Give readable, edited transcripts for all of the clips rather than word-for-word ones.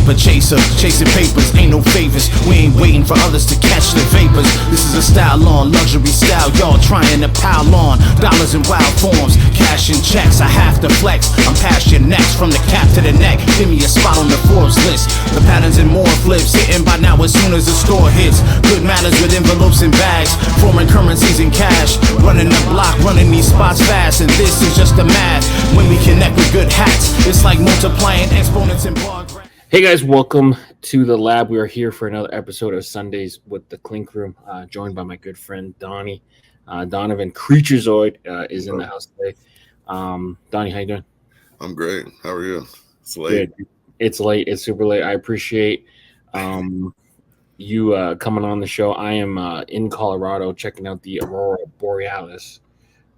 paper chaser, chasing papers, ain't no favors. We ain't waiting for others to catch the vapors. This is a style on, luxury style, y'all trying to pile on. Dollars in wild forms, cash and checks, I have to flex. I'm past your necks, from the cap to the neck. Give me a spot on the Forbes list. The patterns and more flips, hitting by now as soon as the store hits. Good manners with envelopes and bags, foreign currencies and cash. Running the block, running these spots fast, and this is just the math. When we connect with good hats, it's like multiplying exponents and bar graphs. Hey guys, welcome to the lab. We are here for another episode of Sundaze with the Clink Room, joined by my good friend Donnie. Donavan Creaturezoid is in the house today. Donnie, how you doing? I'm great. How are you? It's late. Good. It's late. It's super late. I appreciate you coming on the show. I am in Colorado checking out the Aurora Borealis.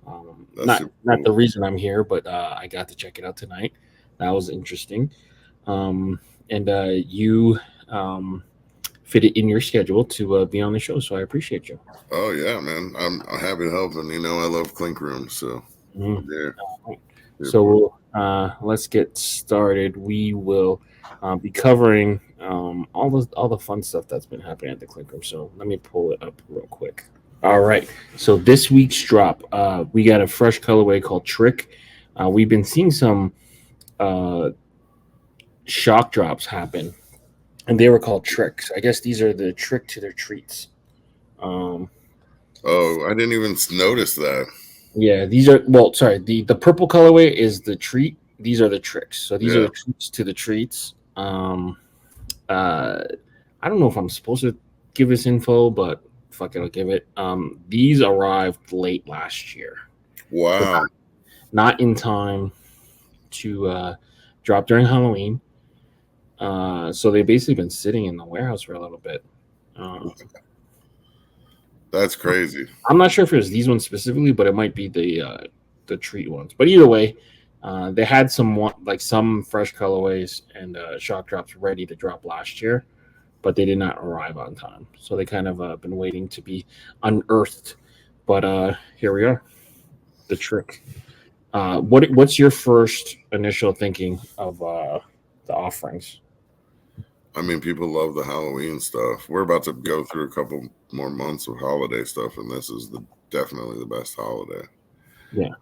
Not the reason I'm here, but I got to check it out tonight. That was interesting. And you fit it in your schedule to be on the show, so I appreciate you. Oh yeah, man. I'm happy to help, and I love Clink Room, so yeah. So let's get started. We will be covering all the fun stuff that's been happening at the Clink Room. So let me pull it up real quick. All right. So this week's drop, we got a fresh colorway called Trick. We've been seeing some shock drops happen, and they were called Tricks. I guess these are the trick to their treats. Oh, I didn't even notice that. Yeah, these are the purple colorway is the treat. These are the tricks. So these are the treats to the treats. I don't know if I'm supposed to give this info, but fuck it, I'll give it. These arrived late last year. Wow. Not in time to drop during Halloween. So they've basically been sitting in the warehouse for a little bit. That's crazy. I'm not sure if it was these ones specifically, but it might be the treat ones. But either way, they had some fresh colorways and shock drops ready to drop last year, but they did not arrive on time. So they kind of been waiting to be unearthed. But here we are, the Trick. What's your first initial thinking of the offerings? I mean, people love the Halloween stuff. We're about to go through a couple more months of holiday stuff, and this is definitely the best holiday. Yeah.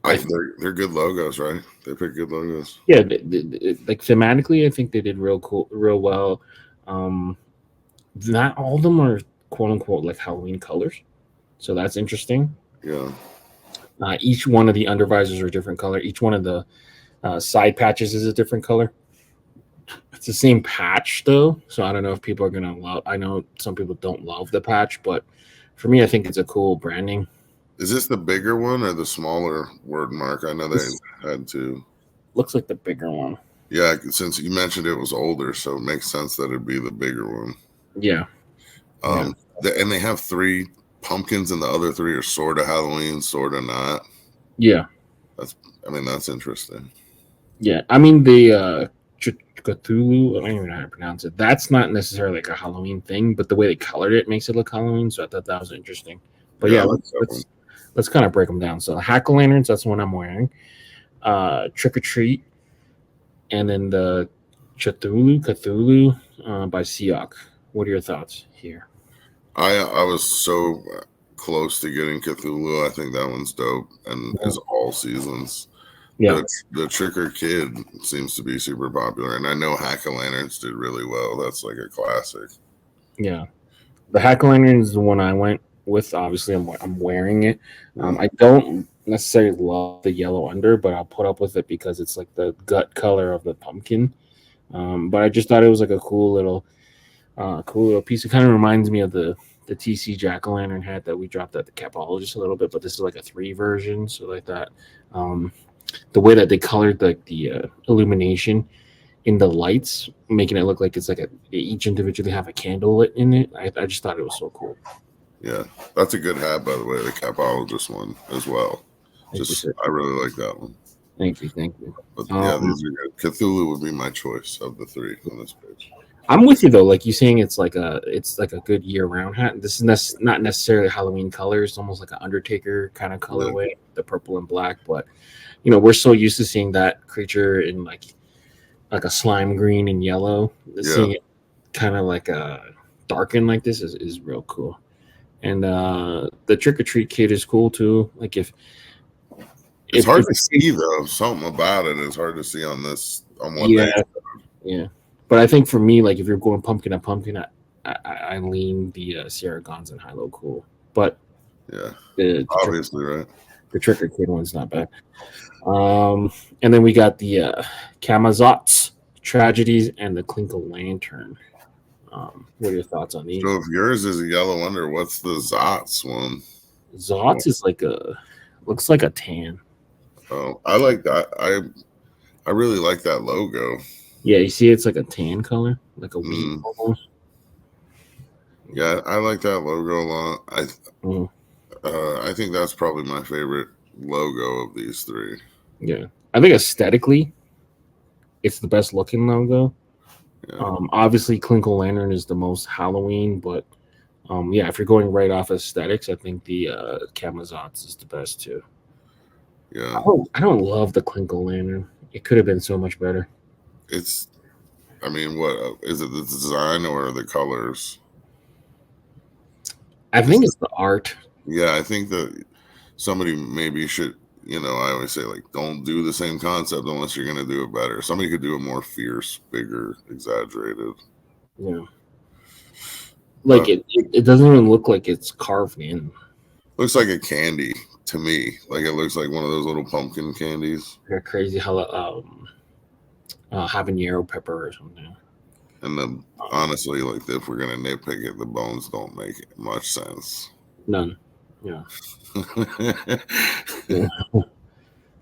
They're good logos, right? They pick good logos. Yeah, like thematically, I think they did real well. Not all of them are quote unquote like Halloween colors, so that's interesting. Yeah. Each one of the undervisors are a different color. Each one of the side patches is a different color. It's the same patch though, so I don't know if people are gonna love. I know some people don't love the patch, but for me, I think it's a cool branding. Is this the bigger one or the smaller word mark? I know they had to. Looks like the bigger one. Yeah, since you mentioned it was older, so it makes sense that it'd be the bigger one. Yeah. And they have 3 pumpkins, and the other 3 are sort of Halloween, sort of not. Yeah. That's interesting. Yeah, I mean the Cthulhu, I don't even know how to pronounce it. That's not necessarily like a Halloween thing, but the way they colored it makes it look Halloween, so I thought that was interesting. But let's kind of break them down. So the Hack-O-Lanterns, that's the one I'm wearing. Trick or Treat, and then the Cthulhu by Seok. What are your thoughts here? I was so close to getting Cthulhu. I think that one's dope and is all seasons. Yeah. The Tricker Kid seems to be super popular, and I know Hack-O-Lanterns did really well. That's like a classic. Yeah. The Hack-O-Lantern is the one I went with. Obviously, I'm wearing it. I don't necessarily love the yellow under, but I'll put up with it because it's like the gut color of the pumpkin. But I just thought it was like a cool little piece. It kind of reminds me of the TC Jack-O-Lantern hat that we dropped at the Capologist a little bit, but this is like a 3 version, so like that. The way that they colored like the illumination in the lights, making it look like it's like each individually have a candle lit in it. I just thought it was so cool. Yeah, that's a good hat, by the way. The Capologist one as well. I really like that one. Thank you. But yeah, these are good. Cthulhu would be my choice of the 3 on this page. I'm with you though. Like you saying, it's like a good year-round hat. This is not necessarily Halloween colors. It's almost like an Undertaker kind of colorway, the purple and black. But we're so used to seeing that creature in like like a slime green and yellow. Yeah. Seeing it kind of like a darken like this is real cool. And the trick or treat kit is cool too. Like it's hard to see though. Something about it is hard to see on this on one day. Yeah. But I think for me, like if you're going pumpkin to pumpkin, I lean the Sierra Guns and Hilo Cool. But yeah, obviously, right. The trick or treat one's not bad. And then we got the Kamazots, Tragedies, and the Clink Lantern. What are your thoughts on these? So if yours is a yellow under, what's the Zots one? Zots is looks like a tan. Oh, I like that. I really like that logo. Yeah, you see, it's like a tan color, like a wheat almost. Yeah, I like that logo a lot. I think that's probably my favorite logo of these three. Yeah, I think aesthetically, it's the best looking logo. Yeah. Obviously, Clink Lantern is the most Halloween, but yeah, if you're going right off aesthetics, I think the Kamazots is the best too. Yeah, I don't love the Clink Lantern. It could have been so much better. I mean, what is it? The design or the colors? I think it's the art. Yeah, I think that somebody maybe should. I always say, like, don't do the same concept unless you're going to do it better. Somebody could do it more fierce, bigger, exaggerated. Yeah. Like, it doesn't even look like it's carved in. Looks like a candy to me. Like, it looks like one of those little pumpkin candies. They're crazy how habanero pepper or something. And then, honestly, like, if we're going to nitpick it, the bones don't make much sense. None. Yeah. Yeah.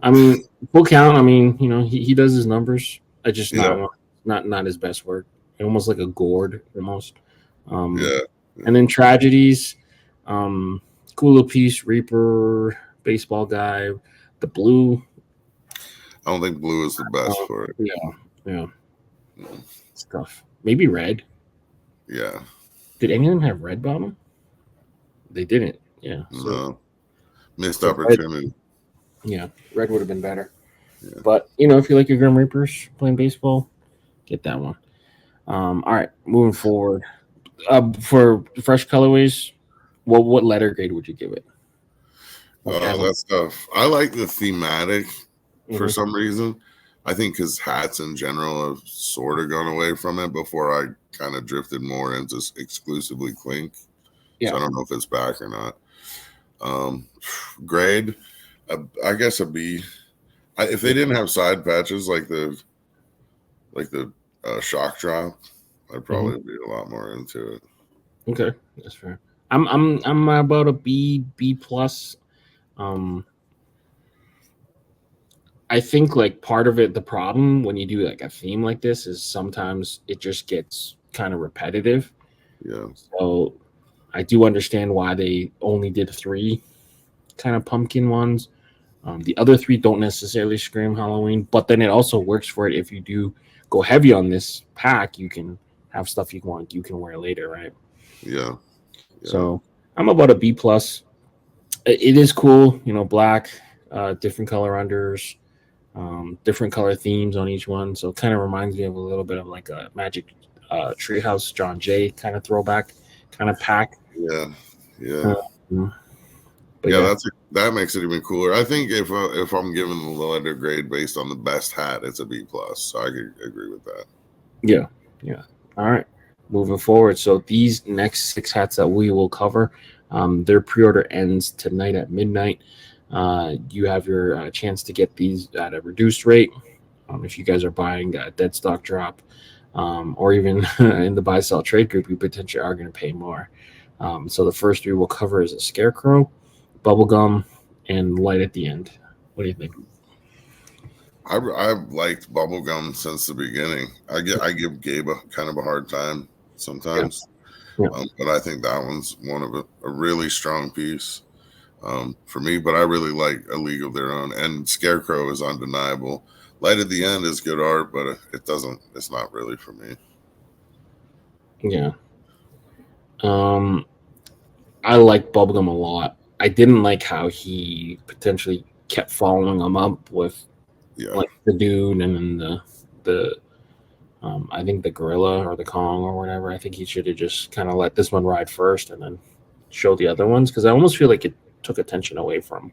I mean, full count. I mean, he does his numbers. I just not his best work. Almost like a gourd, almost. Yeah. And then Tragedies, Cool Piece, Reaper, Baseball Guy, the blue. I don't think blue is the best for it. Yeah. Stuff. Maybe red. Yeah. Did any of them have red bottom? They didn't. Yeah. No. Missed opportunity. Red, yeah. Red would have been better. Yeah. But, if you like your Grim Reapers playing baseball, get that one. All right. Moving forward. For fresh colorways, what letter grade would you give it? That's tough. I like the thematic for some reason. I think because hats in general have sort of gone away from it before I kind of drifted more into exclusively Clink. Yeah. So I don't know if it's back or not. Grade, I guess a B. If they didn't have side patches like the shock drop, I'd probably be a lot more into it. Okay, that's fair. I'm about a B plus. I think like part of it, the problem when you do like a theme like this is sometimes it just gets kind of repetitive. Yeah. So I do understand why they only did 3 kind of pumpkin ones. The other 3 don't necessarily scream Halloween, but then it also works for it. If you do go heavy on this pack, you can have stuff you can wear later, right? Yeah. So I'm about a B plus. It is cool, black, different color unders, different color themes on each one. So it kind of reminds me of a little bit of like a Magic Treehouse John Jay kind of throwback kind of pack. Yeah. That makes it even cooler. I think if I'm giving the letter grade based on the best hat, it's a B plus. So I could agree with that. Yeah. All right. Moving forward. So these next 6 hats that we will cover, their pre-order ends tonight at midnight. You have your chance to get these at a reduced rate. If you guys are buying a dead stock drop, or even in the buy sell trade group, you potentially are going to pay more. So the first 3 we'll cover is a Scarecrow, Bubblegum, and Light at the end. What do you think? I've liked Bubblegum since the beginning. I give Gabe kind of a hard time sometimes, but I think that one's one of a really strong piece for me. But I really like A League of Their Own, and Scarecrow is undeniable. Light at the End is good art, but it's not really for me. Yeah. I like Bubblegum a lot. I didn't like how he potentially kept following him up with like the dude and then the I think the gorilla or the Kong or whatever, I think he should have just kind of let this one ride first and then show the other ones, because I almost feel like it took attention away from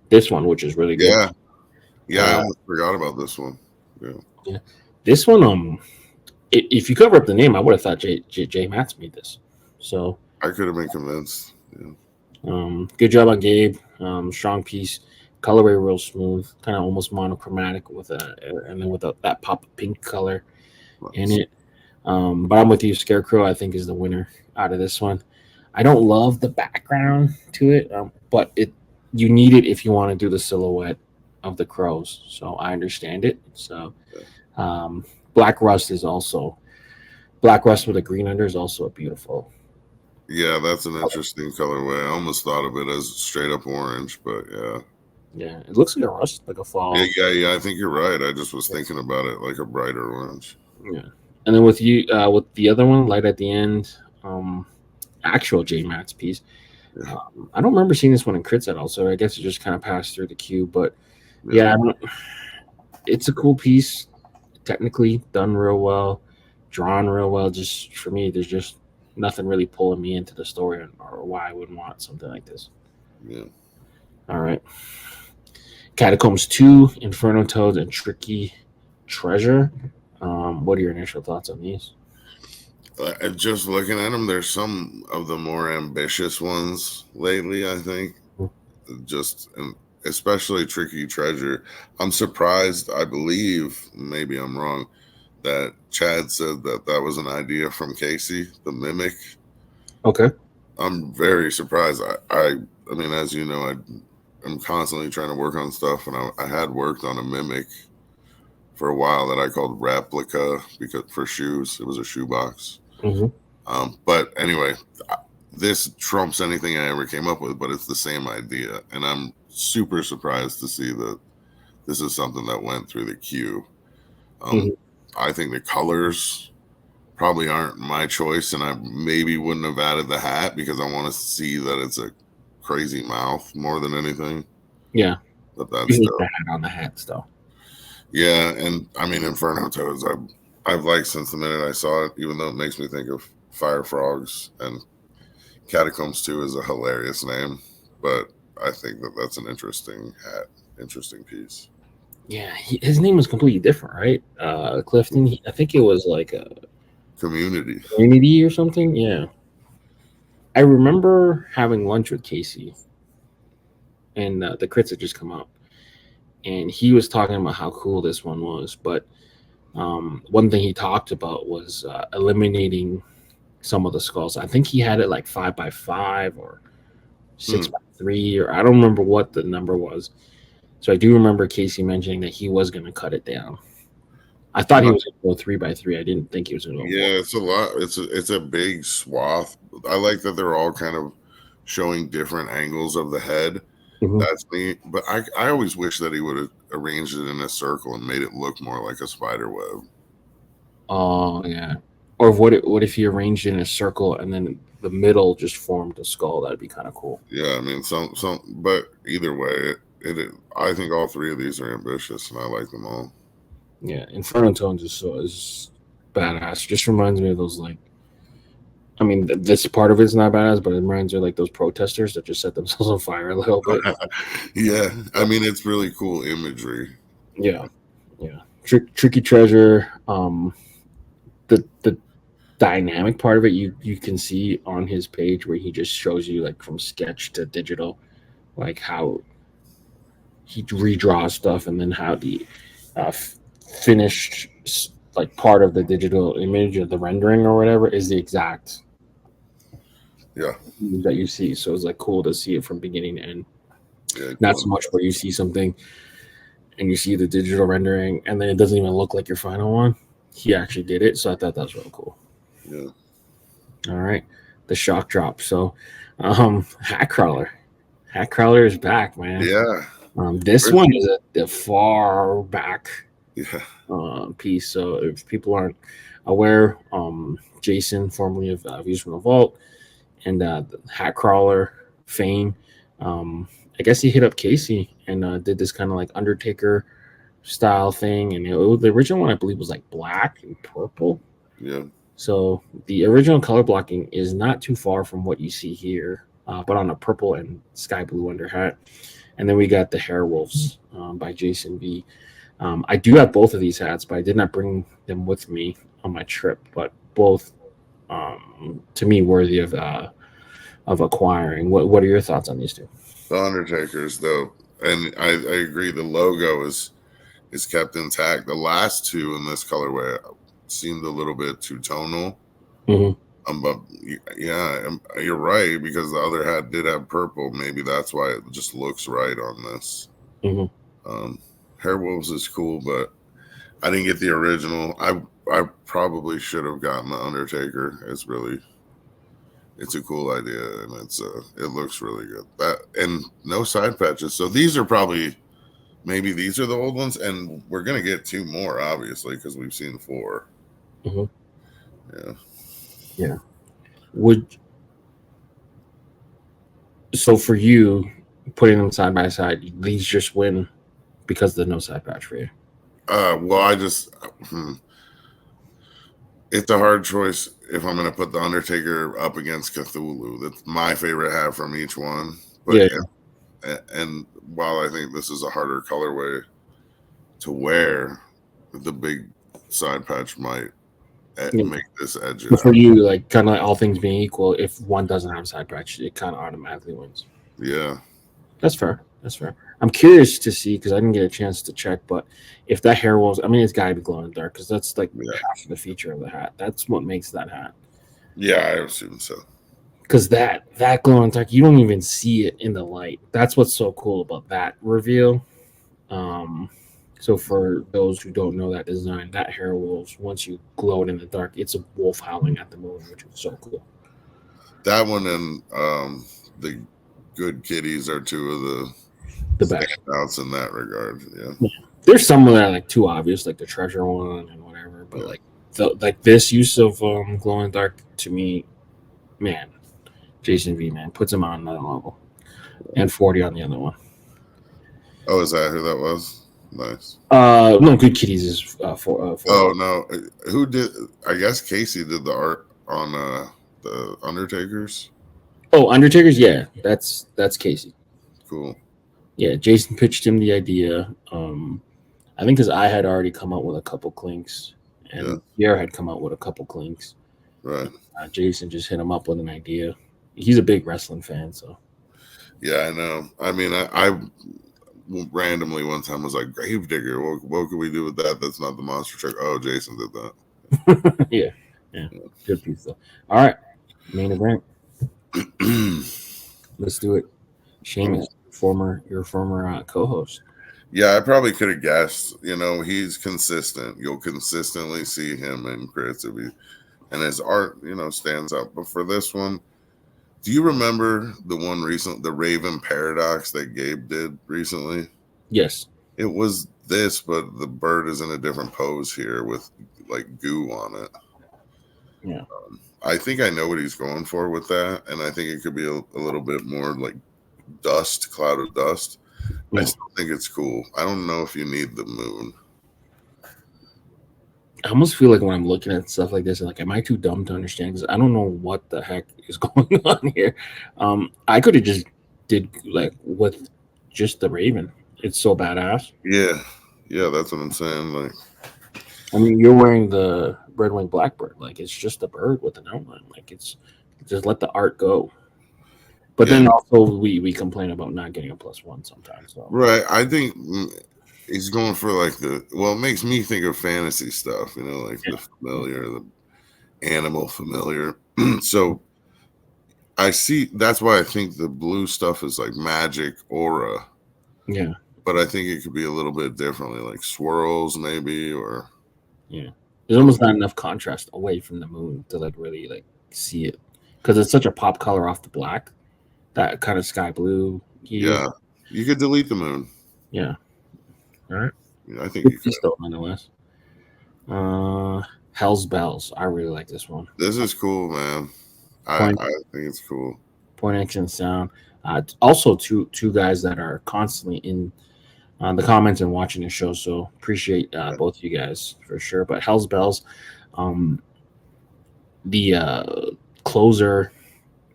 this one, which is really good. Yeah. Yeah, I almost forgot about this one. Yeah. Yeah. This one, if you cover up the name, I would have thought J Matz made this. So I could have been convinced. Yeah. good job on Gabe. Strong piece. Colorway real smooth, kind of almost monochromatic with and then with that pop of pink color in it. But I'm with you. Scarecrow, I think, is the winner out of this one. I don't love the background to it, but you need it if you want to do the silhouette of the crows. So I understand it. So Black Rust with a green under is also a beautiful. Yeah, that's an interesting colorway. I almost thought of it as straight up orange, but yeah. Yeah, it looks like a rust, like a fall. Yeah. I think you're right. I just was thinking about it like a brighter orange. Yeah, and then with with the other one, light at the end, actual J Matz piece. Yeah. I don't remember seeing this one in Critz at all, so I guess it just kind of passed through the queue. But yeah, it's a cool piece. Technically done real well, drawn real well. Just for me, there's just nothing really pulling me into the story or why I would want something like this. Yeah. All right. Catacombs 2, Inferno Toads, and Tricky Treasure. What are your initial thoughts on these? Just looking at them, there's some of the more ambitious ones lately, I think. Especially Tricky Treasure. I'm surprised, I believe, maybe I'm wrong, that Chad said that was an idea from Casey, the Mimic. Okay. I'm very surprised. I mean, as you know, I'm constantly trying to work on stuff, and I had worked on a Mimic for a while that I called Replica because for shoes. It was a shoebox. Mm-hmm. But anyway, this trumps anything I ever came up with, but it's the same idea. And I'm super surprised to see that this is something that went through the queue. I think the colors probably aren't my choice, and I maybe wouldn't have added the hat because I want to see that it's a crazy mouth more than anything. Yeah. But that's the hat on the hats, though. Yeah, and I mean, Inferno Toads, I've liked since the minute I saw it, even though it makes me think of Fire Frogs, and Catacombs 2 is a hilarious name, but I think that's an interesting hat, interesting piece. Yeah, his name was completely different, right? Clifton, I think it was like a community or something. Yeah, I remember having lunch with Casey, and the Critz had just come out, and he was talking about how cool this one was. But one thing he talked about was eliminating some of the skulls. I think he had it like 5x5 or 6x3, or I don't remember what the number was. So I do remember Casey mentioning that he was going to cut it down. I thought he was going to go 3x3. I didn't think he was going to go. Yeah, it's a lot. It's a big swath. I like that they're all kind of showing different angles of the head. Mm-hmm. That's neat. But I always wish that he would have arranged it in a circle and made it look more like a spider web. Oh, yeah. Or what if he arranged it in a circle and then the middle just formed a skull? That'd be kind of cool. Yeah, I mean, but either way, I think all three of these are ambitious, and I like them all. Yeah, Inferno Tones is badass. Just reminds me of those, like, I mean, this part of it's not badass, but it reminds me of like those protesters that just set themselves on fire a little bit. Yeah, I mean, it's really cool imagery. Yeah. Tricky Treasure. The dynamic part of it, you can see on his page where he just shows you like from sketch to digital, like how he redraws stuff, and then how the finished like part of the digital image or the rendering or whatever is the exact that you see. So it's like cool to see it from beginning to end. Yeah, not so much where you see something and you see the digital rendering and then it doesn't even look like your final one. He actually did it, so I thought that was really cool. Yeah. All right, the shock drop. So Hat Crawler is back, man. Yeah. This one is a far back piece. So if people aren't aware, Jason, formerly of Views from the Vault, and the Hat Crawler fame, I guess he hit up Casey and did this kind of like Undertaker style thing, and the original one I believe was like black and purple. Yeah. So the original color blocking is not too far from what you see here, but on a purple and sky blue under hat. And then we got the Hair Wolves by Jason B. I do have both of these hats, but I did not bring them with me on my trip. But both, to me, worthy of acquiring. What are your thoughts on these two? The Undertakers, though, and I agree. The logo is kept intact. The last two in this colorway seemed a little bit too tonal. But yeah, you're right, because the other hat did have purple. Maybe that's why it just looks right on this. Hair Wolves is cool, but I didn't get the original. I probably should have gotten the Undertaker. It's a cool idea, and it looks really good. And no side patches. So these are probably, maybe these are the old ones, and we're gonna get 2 more, obviously, because we've seen 4. Yeah. So for you, putting them side by side, these just win because there's no side patch for you. Well, it's a hard choice if I'm going to put the Undertaker up against Cthulhu. That's my favorite hat from each one. But and while I think this is a harder colorway to wear, the big side patch might make this edge. But for you, like kind of like all things being equal, if one doesn't have side patch, it kind of automatically wins. Yeah, that's fair. I'm curious to see, because I didn't get a chance to check, but if that hair was, I mean, it's got to be glow in the dark, because that's like half of the feature of the hat. That's what makes that hat. Yeah, I assume so. Because that glow in the dark, you don't even see it in the light. That's what's so cool about that reveal. So for those who don't know that design, that hair wolves, once you glow it in the dark, it's a wolf howling at the moon, which is so cool. That one and the Good Kitties are 2 of the standouts in that regard. Yeah. There's some that are like too obvious, like the treasure one and whatever. But like this use of glow in the dark, to me, man, Jason V, man, puts him on another level. And 40 on the other one. Oh, is that who that was? Nice. No, Good Kitties is for. Oh no, who did? I guess Casey did the art on the Undertakers. Oh, Undertakers, yeah, that's Casey. Cool. Yeah, Jason pitched him the idea. I think because I had already come out with a couple clinks, and Pierre had come out with a couple clinks. Right. Jason just hit him up with an idea. He's a big wrestling fan, so. Yeah, I know. I mean, I randomly one time was like, Gravedigger, what can we do with that? That's not the monster truck. Oh, Jason did that. yeah. Good piece, though. All right. Main event. Let's do it. Seamus, your former co-host. Yeah, I probably could have guessed. You know, he's consistent. You'll consistently see him in Critz, and his art, stands out. But for this one, do you remember the Raven Paradox that Gabe did recently? Yes. It was this, but the bird is in a different pose here with like goo on it. Yeah. I think I know what he's going for with that, and I think it could be a little bit more like cloud of dust. I still think it's cool. I don't know if you need the moon. I almost feel like when I'm looking at stuff like this, like, am I too dumb to understand? Because I don't know what the heck is going on here. I could have just did like with just the Raven. It's so badass. Yeah, that's what I'm saying. Like, I mean, you're wearing the red-winged blackbird. Like, it's just a bird with an outline. Like, it's just let the art go. But then also we complain about not getting a +1 sometimes. So. Right. I think he's going for like it makes me think of fantasy stuff, like the familiar, the animal familiar. So I see, that's why I think the blue stuff is like magic aura. Yeah. But I think it could be a little bit differently, like swirls maybe, or. Yeah. There's almost not enough contrast away from the moon to like really like see it. Because it's such a pop color off the black. That kind of sky blue. Yeah. You could delete the moon. Yeah. All right. I think you could. Still, nonetheless. Hell's Bells. I really like this one. This is cool, man. I think it's cool. Point action sound. Also, two guys that are constantly in the comments and watching the show. So appreciate both of you guys for sure. But Hell's Bells, the closer.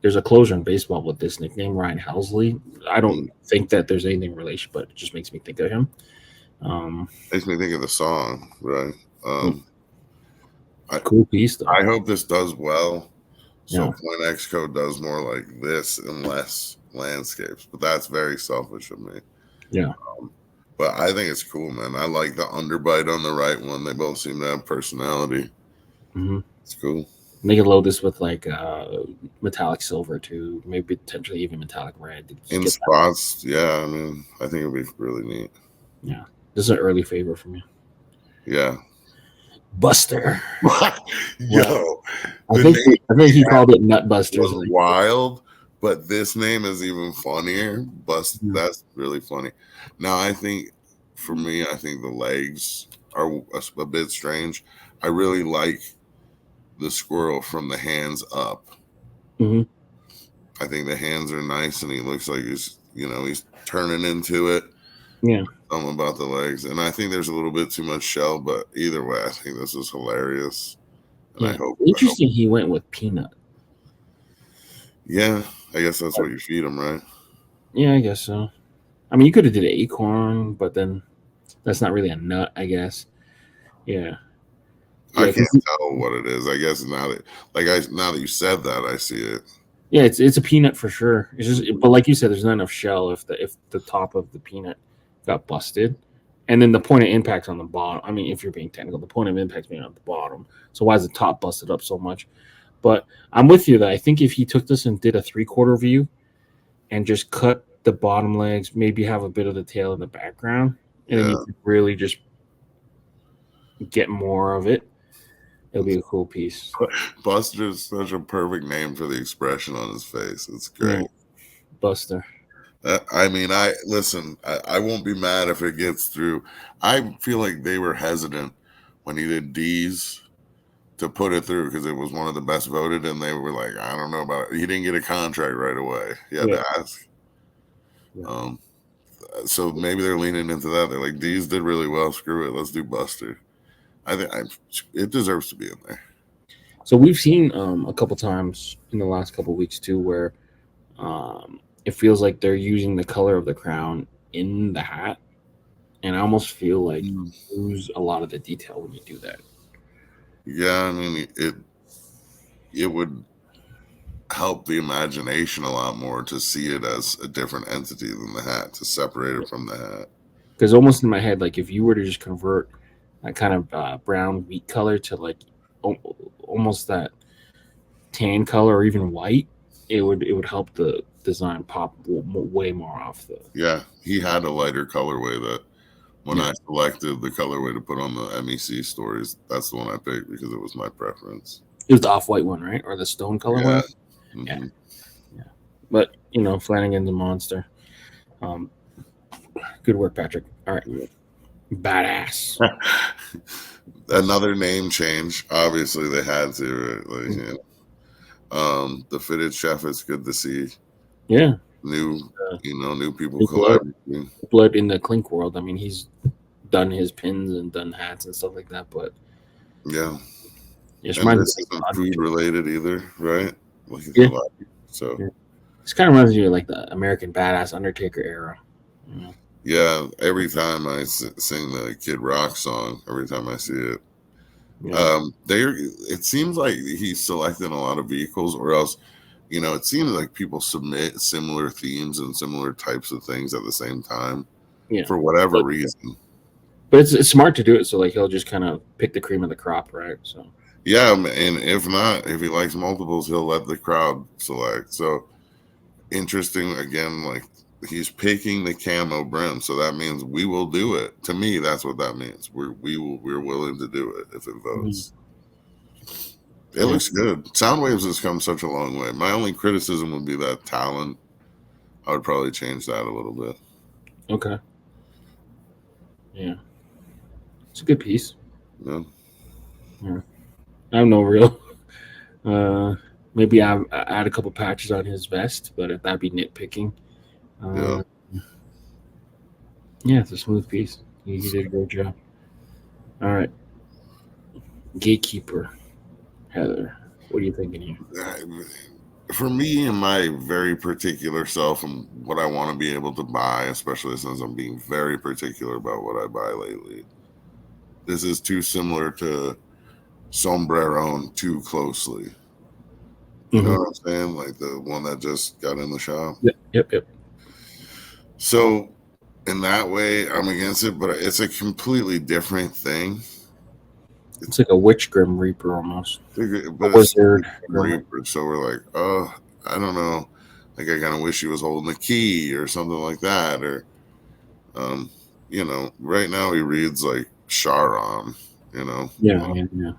There's a closer in baseball with this nickname, Ryan Helsley. I don't think that there's anything in relation, but it just makes me think of him. Makes me think of the song, right? Cool piece, though. I hope this does well. So Point Exco does more like this and less landscapes, but that's very selfish of me. Yeah. But I think it's cool, man. I like the underbite on the right one. They both seem to have personality. Mm-hmm. It's cool. And they can load this with like metallic silver too, maybe potentially even metallic red. In spots, yeah. I mean, I think it'd be really neat. Yeah. This is an early favorite for me. Yeah. Buster. Yo. I think he called it Nutbusters. Like, wild, but this name is even funnier. That's really funny. Now, I think for me, I think the legs are a bit strange. I really like the squirrel from the hands up. Mm-hmm. I think the hands are nice, and he looks like he's turning into it. Yeah. Something about the legs, and I think there's a little bit too much shell, but either way, I think this is hilarious. And I hope interesting he went with peanut. Yeah, I guess that's what you feed them, right? Yeah, I guess so. I mean, you could have did acorn, but then that's not really a nut, I guess. Yeah. I can't tell what it is. I guess now that you said that, I see it. Yeah, it's a peanut for sure. It's just, but like you said, there's not enough shell if the top of the peanut got busted, and then the point of impact on the bottom. I mean, if you're being technical, the point of impact being on the bottom. So why is the top busted up so much? But I'm with you that I think if he took this and did a 3/4 view, and just cut the bottom legs, maybe have a bit of the tail in the background, and then you could really just get more of it. It'll be a cool piece. Buster is such a perfect name for the expression on his face. It's great. Yeah. Buster. I mean, I won't be mad if it gets through. I feel like they were hesitant when he did D's to put it through because it was one of the best voted, and they were like, I don't know about it. He didn't get a contract right away. He had to ask. Yeah. So maybe they're leaning into that. They're like, D's did really well. Screw it. Let's do Buster. I think it deserves to be in there. So we've seen a couple times in the last couple of weeks too, where it feels like they're using the color of the crown in the hat, and I almost feel like you lose a lot of the detail when you do that. Yeah, I mean it would help the imagination a lot more to see it as a different entity than the hat, to separate it from the hat. Because almost in my head, like if you were to just convert that kind of brown wheat color to like almost that tan color or even white, it would help the design pop way more off the. Yeah, he had a lighter colorway that when I selected the colorway to put on the MEC stories, that's the one I picked because it was my preference. It was the off-white one, right? Or the stone colorway? Yeah. Mm-hmm. Yeah. But, Flanagan's a monster. Good work, Patrick. All right. Badass. Another name change. Obviously, they had to. The Fitted Chef, it's good to see. Yeah. New people collaborating. Blood in the Clink world. I mean, he's done his pins and done hats and stuff like that, but yeah. And this isn't food related either, right? So this kind of reminds me of like the American Badass Undertaker era. Yeah, every time I sing the Kid Rock song, every time I see it, it seems like he's selecting a lot of vehicles, or else, it seems like people submit similar themes and similar types of things at the same time, for whatever reason. But it's smart to do it, so like he'll just kind of pick the cream of the crop, right? So yeah, and if not, if he likes multiples, he'll let the crowd select. So interesting again, like. He's picking the camo brim, so that means we will do it. To me, that's what that means. We're willing to do it if it votes. Mm-hmm. It looks good. Soundwaves has come such a long way. My only criticism would be that talent. I would probably change that a little bit. Okay. Yeah, it's a good piece. Yeah. I have no real. Maybe I add a couple patches on his vest, but that'd be nitpicking. Yeah, it's a smooth piece. You did a great job. All right, gatekeeper, Heather. What are you thinking here? For me and my very particular self and what I want to be able to buy, especially since I'm being very particular about what I buy lately, this is too similar to Sombrero too closely. You know Mm-hmm. what I'm saying? Like the one that just got in the shop. Yep. So in that way, I'm against it, but it's a completely different thing. It's like a witch grim reaper almost. A But it's wizard grim reaper. Reaper. So we're like, oh, I don't know. Like I kind of wish he was holding the key or something like that. Or, um, right now he reads like Charon, Yeah.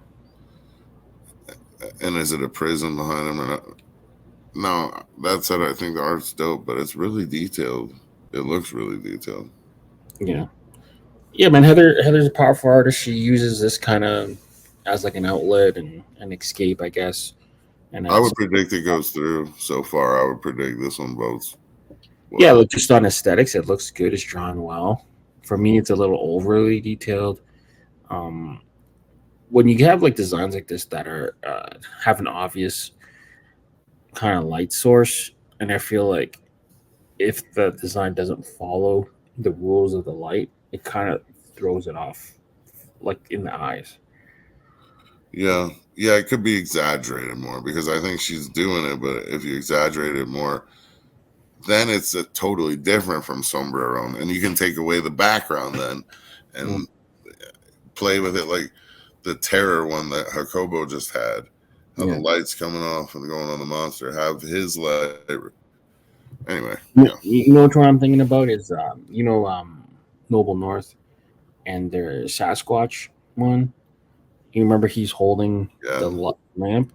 and is it a prison behind him or not? No, that said, I think the art's dope, but it's really detailed. It looks really detailed. Yeah. Yeah, man. Heather's a powerful artist. She uses this kind of as like an outlet and an escape, I guess. And I it's would predict it goes through. So far, I would predict this one votes yeah, well. look, just on aesthetics, it looks good. It's drawn well. For me, it's a little overly detailed. Um, when you have like designs like this that are have an obvious kind of light source, and I feel like if the design doesn't follow the rules of the light, it kind of throws it off, like in the eyes. Yeah, yeah, it could be exaggerated more because I think she's doing it, but if you exaggerate it more, then it's a totally different from Sombrero, and you can take away the background then Mm, and play with it like the terror one that Hakobo just had. How the yeah, lights coming off and going on the monster have his light. Anyway, yeah, you know which one I'm thinking about is Noble North and their Sasquatch one. You remember he's holding yeah. the lamp,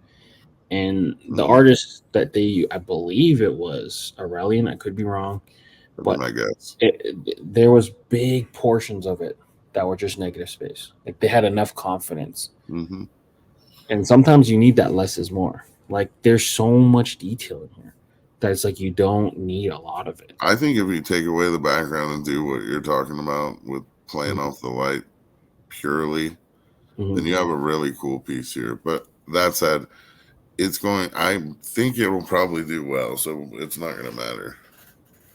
and the Mm-hmm. artist that they, I believe it was Aurelian. I could be wrong, That'd be but my guess. there was big portions of it that were just negative space. Like they had enough confidence, Mm-hmm. and sometimes you need that less is more. Like there's so much detail in here that it's like you don't need a lot of it. I think if you take away the background and do what you're talking about with playing Mhm. off the light purely, then Mhm. you have a really cool piece here. But that said, I think it will probably do well, so it's not going to matter.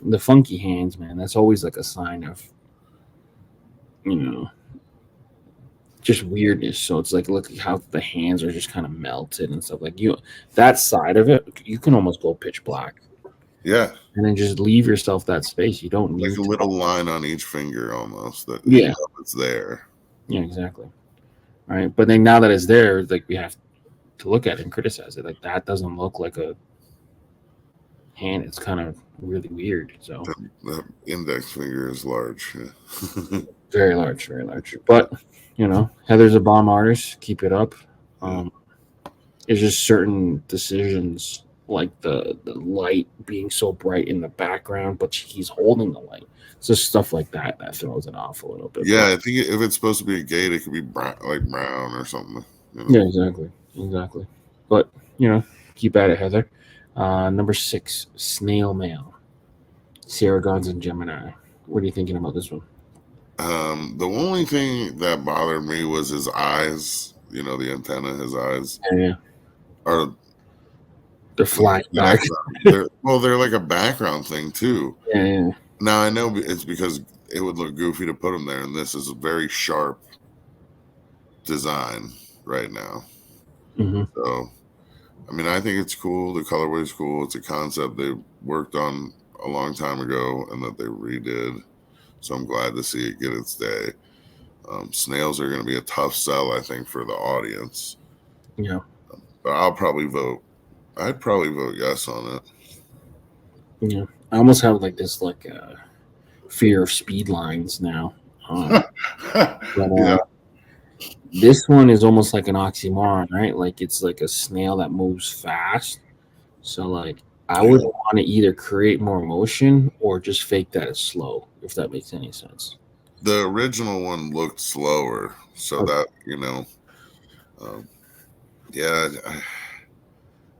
The funky hands, man. That's always like a sign of you know just weirdness. So it's like look how the hands are just kind of melted and stuff. Like that side of it, you can almost go pitch black, Yeah, and then just leave yourself that space. You don't like need a to. little line on each finger almost that Yeah, it's there. yeah, exactly. Right, but then now that it's there, like we have to look at it and criticize it. Like that doesn't look like a hand. It's kind of really weird. So The index finger is large. Yeah. very large, very large. But Heather's a bomb artist. Keep it up. Yeah. Um, it's just certain decisions like the light being so bright in the background, but he's holding the light. So stuff like that throws it off a little bit. Yeah, But I think if it's supposed to be a gate, it could be brown, like brown or something. yeah, exactly. But keep at it, Heather. Number 6, snail mail. Sierra Guns and Gemini. What are you thinking about this one? The only thing that bothered me was his eyes. The antenna, his eyes Yeah, are they're like flat a back. background. They're like a background thing too. Yeah. Now I know it's because it would look goofy to put them there, and this is a very sharp design right now. Mm-hmm. So, I mean, I think it's cool. The colorway is cool. It's a concept they worked on a long time ago and that they redid. So I'm glad to see it get its day. Snails are going to be a tough sell, I think, for the audience. Yeah. But I'd probably vote yes on it. Yeah. I almost have like this fear of speed lines now. But Yeah. this one is almost like an oxymoron, right? Like it's like a snail that moves fast. So like I would want to either create more motion or just fake that it's slow, if that makes any sense. The original one looked slower. So Okay. that, um, yeah,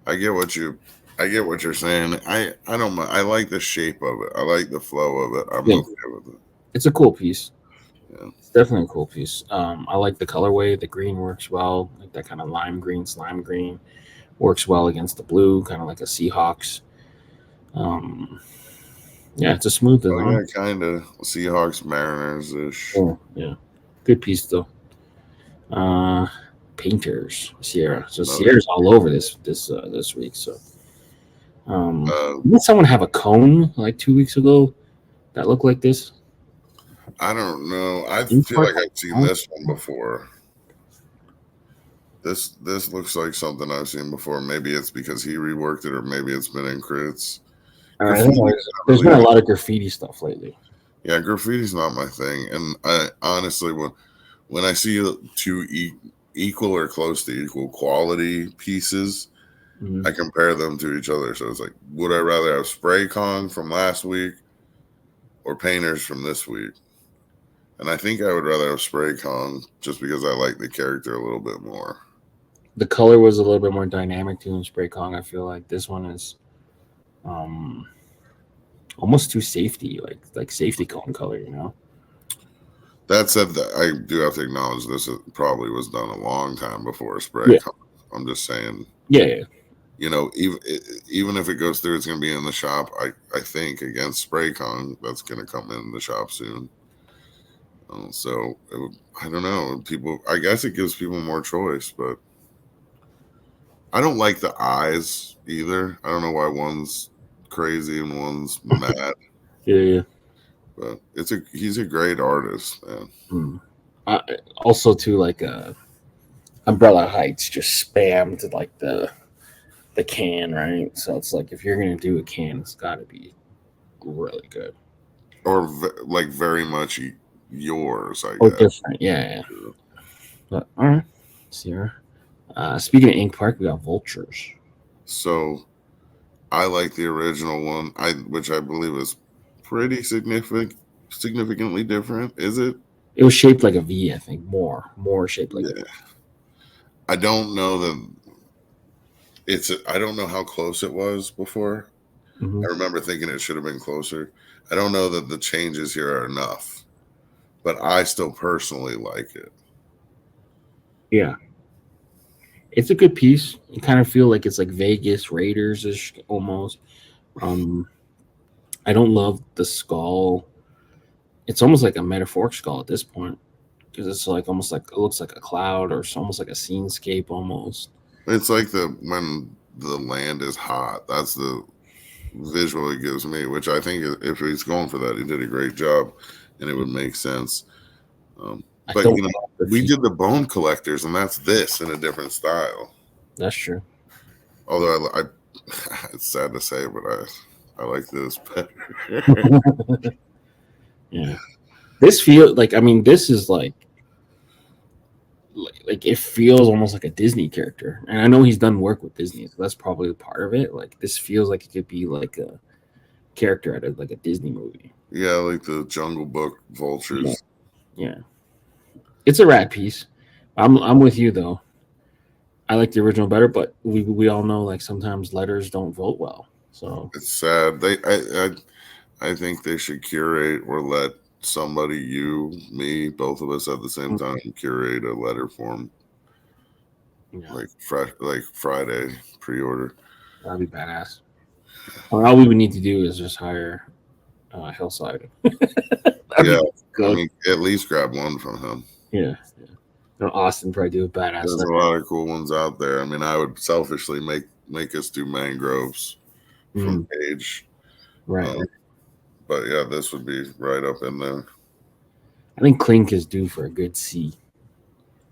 I get what you're saying. I don't mind. I like the shape of it. I like the flow of it. I'm Yeah. okay with it. It's a cool piece. Yeah. It's definitely a cool piece. I like the colorway. The green works well, like that kind of lime green, slime green works well against the blue, kind of like a Seahawks. Um, yeah, it's a smooth Oh yeah, design. kind of Seahawks Mariners ish. Oh, yeah, good piece though. Uh, Painters Sierra. So Another. Sierra's all over this week. So Uh, didn't someone have a cone like 2 weeks ago that looked like this? I don't know. I Ink feel Park like had I've a seen cone? this one before. This looks like something I've seen before. Maybe it's because he reworked it, or maybe it's been in crits. All right, I think Graffiti, there's been a lot of graffiti stuff lately. yeah, graffiti's not my thing. And I honestly, when I see two equal or close to equal quality pieces, Mhm. I compare them to each other. So it's like, would I rather have Spray Con from last week or Painters from this week? And I think I would rather have Spray Con just because I like the character a little bit more. The color was a little bit more dynamic too in Spray Kong. I feel like this one is um, almost too safety, like safety cone color. You know? That said, that I do have to acknowledge this probably was done a long time before Spray Yeah, Con. I'm just saying, yeah. even if it goes through, it's going to be in the shop. I think against Spray Con, that's going to come in the shop soon. So I don't know. People, I guess it gives people more choice, but I don't like the eyes either. I don't know why one's crazy and one's mad, Yeah. but he's a great artist, man. Mm. Also, too, like Umbrella Heights just spammed like the can, right? So it's like if you're gonna do a can, it's got to be really good Or like very much yours, I or guess. different. Yeah. But all right, Sierra. Speaking of Ink Park, we got Vultures. So I like the original one, which I believe is pretty significantly different. Is it? It was shaped like a V, I think. More shaped like a V. Yeah. I don't know that I don't know how close it was before. Mm-hmm. I remember thinking it should have been closer. I don't know that the changes here are enough, but I still personally like it. Yeah, it's a good piece. You kind of feel like it's like Vegas Raiders ish almost. Um, I don't love the skull. It's almost like a metaphoric skull at this point because it's like almost like it looks like a cloud or it's almost like a scenescape almost. It's like when the land is hot. That's the visual it gives me, which I think if he's going for that, he did a great job, and it would make sense. I But don't love the we feet. did the Bone Collectors, and that's this in a different style. That's true. Although it's sad to say, but I like this better. Yeah, this feel like I mean this is like it feels almost like a Disney character, and I know he's done work with Disney, so that's probably part of it. Like this feels like it could be like a character out of like a Disney movie. Yeah, like the Jungle Book vultures. Yeah, it's a rad piece. I'm with you though. I like the original better, but we all know like sometimes letters don't vote well. So It's sad. I think they should curate or let somebody, me, both of us at the same time, curate a letter form yeah, like Friday pre-order. that'd be badass. All we would need to do is just hire Hillside. Yeah, Good. I mean, at least grab one from him. Yeah. No, Austin probably do a badass. There's a lot of cool ones out there. I mean, I would selfishly make us do mangroves from Page. Right. But yeah, this would be right up in there. I think Clink is due for a good C.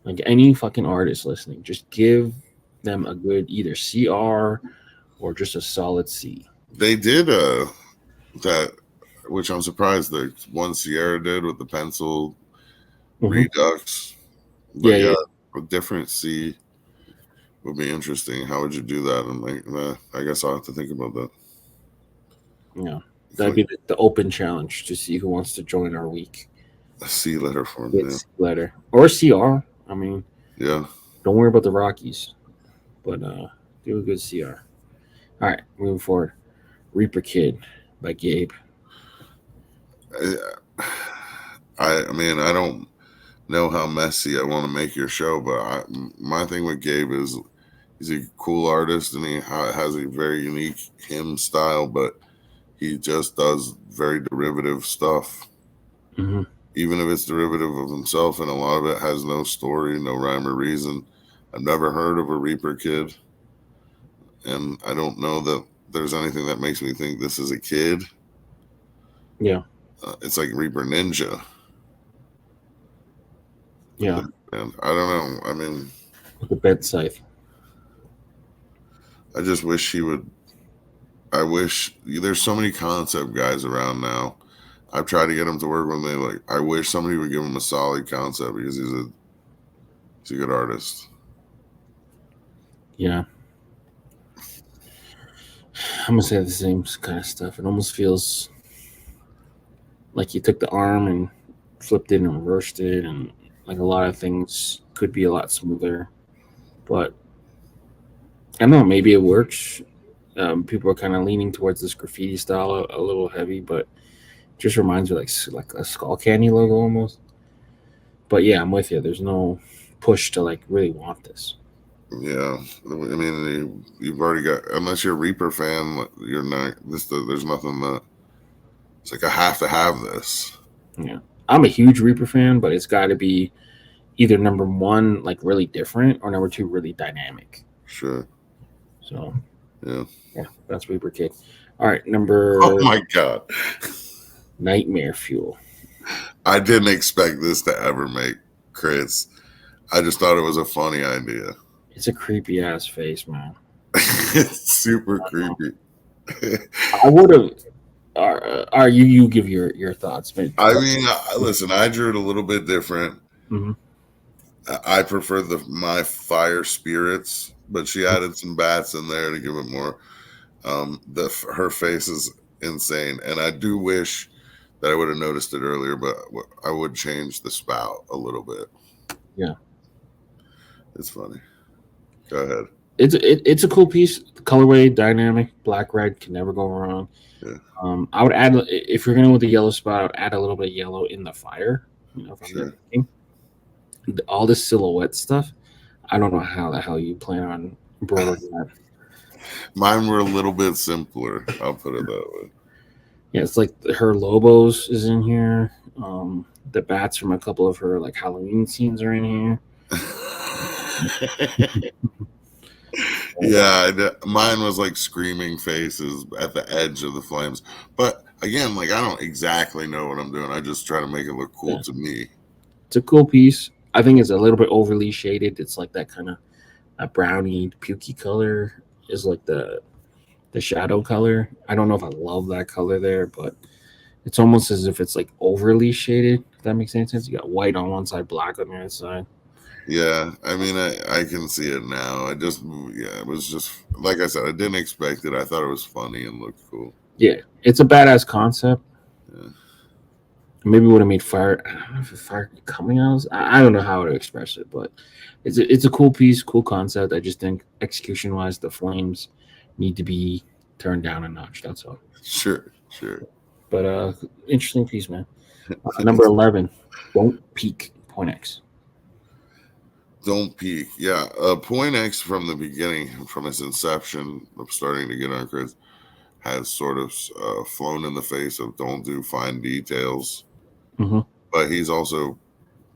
Like any fucking artist listening, just give them a good either CR or just a solid C. They did that, which I'm surprised the one Sierra did with the pencil redux. But yeah, a different C would be interesting. How would you do that? And like, I guess I'll have to think about that. Yeah, that'd be the open challenge to see who wants to join our week. A C letter for me. C letter or CR. I mean, yeah. Don't worry about the Rockies, but do a good CR. All right, moving forward. Reaper Kid by Gabe. I mean, I don't know how messy I want to make your show, but my thing with Gabe is he's a cool artist and he has a very unique him style, but he just does very derivative stuff. Mm-hmm. Even if it's derivative of himself, and a lot of it has no story, no rhyme or reason. I've never heard of a Reaper kid, and I don't know that there's anything that makes me think this is a kid. Yeah. It's like Reaper Ninja. Yeah. And I don't know. I mean, With the bed scythe. I just wish he would. I wish there's so many concept guys around now. I've tried to get him to work with me. Like, I wish somebody would give him a solid concept because he's a good artist. Yeah. I'm gonna say the same kind of stuff. It almost feels like he took the arm and flipped it and reversed it, and like a lot of things could be a lot smoother. But I don't know, maybe it works. People are kind of leaning towards this graffiti style a little heavy, but it just reminds me like a Skull Candy logo almost. But yeah, I'm with you. There's no push to like really want this. Yeah, I mean, you've already got, unless you're a Reaper fan, you're not. There's nothing that. It's like I have to have this. Yeah, I'm a huge Reaper fan, but it's got to be either number one like really different or number two really dynamic. Sure. So yeah, that's Reaper Kid. All right, number. Oh my god, Nightmare Fuel. I didn't expect this to ever make Critz. I just thought it was a funny idea. It's a creepy ass face, man. It's super creepy. I would have. You give your thoughts, man. I mean, listen, I drew it a little bit different. Mm-hmm. I prefer my fire spirits, but she added some bats in there to give it more. Her face is insane, and I do wish that I would have noticed it earlier, but I would change the spout a little bit. Yeah, it's funny. Go ahead. It's a cool piece. The colorway, dynamic, black red can never go wrong. Yeah. I would add, if you're going with the yellow spot, I would add a little bit of yellow in the fire. You know, if sure. All this silhouette stuff, I don't know how the hell you plan on embroidering that. Mine were a little bit simpler. I'll put it that way. Yeah, it's like her Lobos is in here. The bats from a couple of her like Halloween scenes are in here. Yeah, mine was like screaming faces at the edge of the flames. But again, like I don't exactly know what I'm doing. I just try to make it look cool to me. It's a cool piece. I think it's a little bit overly shaded. It's like that kind of a brownie, pukey color is like the shadow color. I don't know if I love that color there, but it's almost as if it's like overly shaded. If that makes any sense. You got white on one side, black on the other side. Yeah, I mean, I can see it now. It was just like I said. I didn't expect it. I thought it was funny and looked cool. Yeah, it's a badass concept. Yeah. Maybe would have made fire. I don't know if fire coming out. I don't know how to express it, but it's a cool piece, cool concept. I just think execution wise, the flames need to be turned down a notch. That's all. Sure. But interesting piece, man. Number 11. Don't peak. Point X. Don't peak. Yeah. Point X from the beginning, from its inception of starting to get on Critz, has sort of flown in the face of don't do fine details. Mm-hmm. But he's also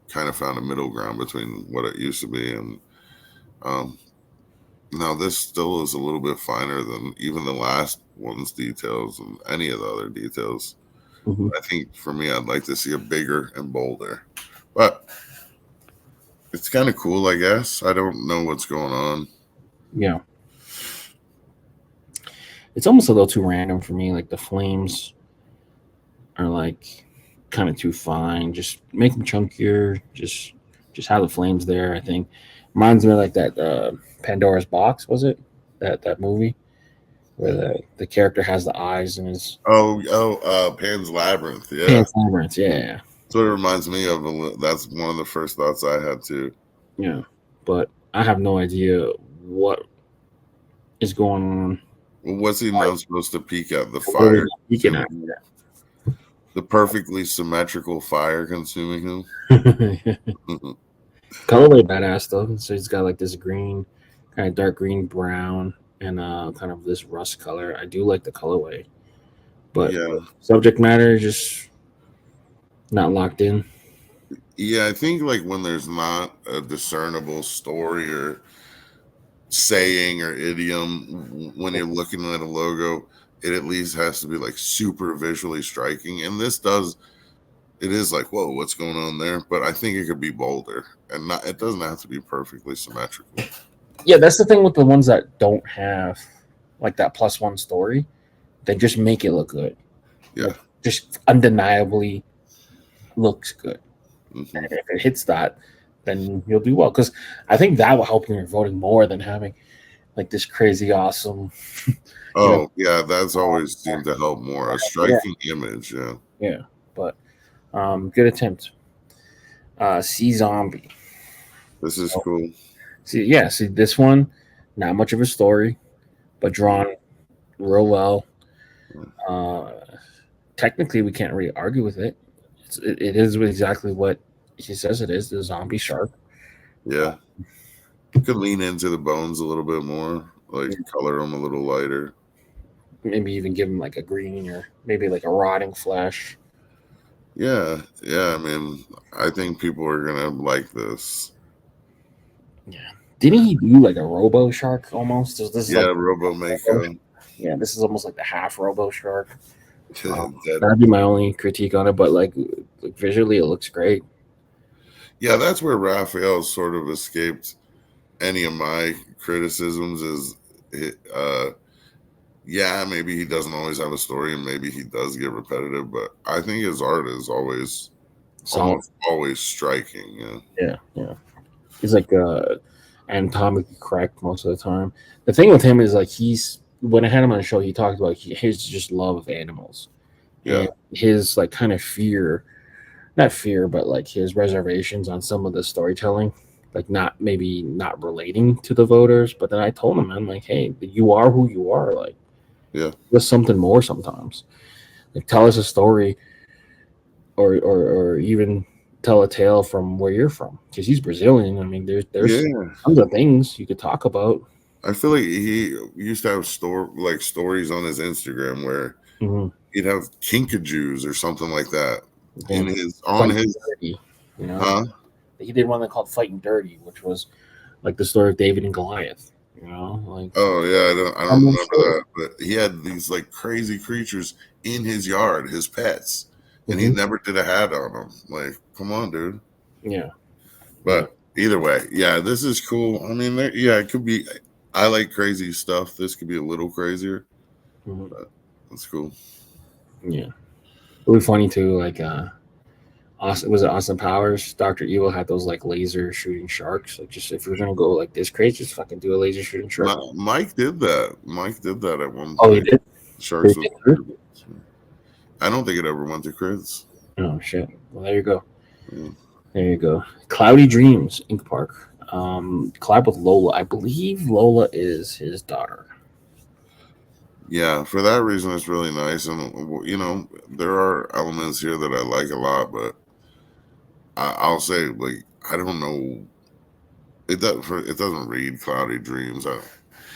kind of found a middle ground between what it used to be. And now this still is a little bit finer than even the last one's details and any of the other details. Mm-hmm. I think for me, I'd like to see a bigger and bolder. But it's kind of cool, I guess. I don't know what's going on. Yeah. It's almost a little too random for me. Like the flames are like kind of too fine. Just make them chunkier. Just have the flames there, I think. Reminds me of like that Pandora's Box, was it? That movie where the character has the eyes in his... Pan's Labyrinth. Yeah. Pan's Labyrinth, yeah. That's what it reminds me of. That's one of the first thoughts I had too. Yeah, but I have no idea what is going on. Well, what's he now supposed to peek at? The fire? Peeking at? The perfectly symmetrical fire consuming him. Colorway badass though. So he's got like this green, kind of dark green brown, and kind of this rust color. I do like the colorway, but Yeah. subject matter is just not locked in. Yeah, I think like when there's not a discernible story or saying or idiom when you're looking at a logo, it at least has to be like super visually striking. And this does, it is like, whoa, what's going on there? But I think it could be bolder and not, it doesn't have to be perfectly symmetrical. Yeah, that's the thing with the ones that don't have like that +1 story. They just make it look good. Yeah. Like, just undeniably looks good. Mhm. And if it hits that, then you'll do well. Because I think that will help when you're voting more than having like this crazy awesome. Oh, yeah, that's always seemed to help more. A striking image, yeah. Yeah, but good attempt. See zombie. This is cool. See this one, not much of a story, but drawn real well. Uh, Technically, we can't really argue with it. It is exactly what he says it is. The zombie shark. Yeah. Could lean into the bones a little bit more, like color them a little lighter. Maybe even give him like a green or maybe like a rotting flesh. Yeah, yeah. I mean, I think people are gonna like this. Yeah. Didn't he do like a Robo Shark almost? This is Yeah, like Robo Mako. yeah, this is almost like the half Robo Shark. That- That'd be my only critique on it, but like visually, it looks great. yeah, that's where Raphael sort of escaped any of my criticisms. Yeah, maybe he doesn't always have a story, and maybe he does get repetitive. But I think his art is always Solid. almost always striking. Yeah, Yeah. He's like anatomically correct most of the time. The thing with him is like he's when I had him on the show, he talked about his just love of animals yeah, and his like kind of fear, not fear, but like his reservations on some of the storytelling, like maybe not relating to the voters. But then I told him, I'm like, hey, you are who you are. Like, yeah. there's something more sometimes. Like, tell us a story, or even tell a tale from where you're from, because he's Brazilian. I mean, there's Yeah. tons of things you could talk about. I feel like he used to have stories on his Instagram where Mhm. he'd have kinkajous or something like that Yeah. in his Fighting Dirty, you know, huh? he did one that called "Fighting Dirty," which was like the story of David and Goliath. You know, like Oh yeah, I don't remember that, but he had these like crazy creatures in his yard, his pets, and he Mhm. never did a hat on them. Like, come on, dude. Yeah. But either way, yeah, this is cool. I mean, yeah, it could be. I like crazy stuff. This could be a little crazier, Mhm. but that's cool. Yeah. It would be funny too. Like, Austin was it Austin Powers? Doctor Evil had those like laser shooting sharks. Like, just if you're gonna go like this crazy, just fucking do a laser shooting shark. Mike did that. Mike did that at one point. Oh, he did. Sharks Did was. he? I don't think it ever went to Critz. Oh shit. Well, there you go. Yeah. There you go. Cloudy Dreams, Ink Park. Collab with Lola. I believe Lola is his daughter. Yeah, for that reason, it's really nice, and there are elements here that I like a lot, but I'll say, like, I don't know, it doesn't read Cloudy Dreams.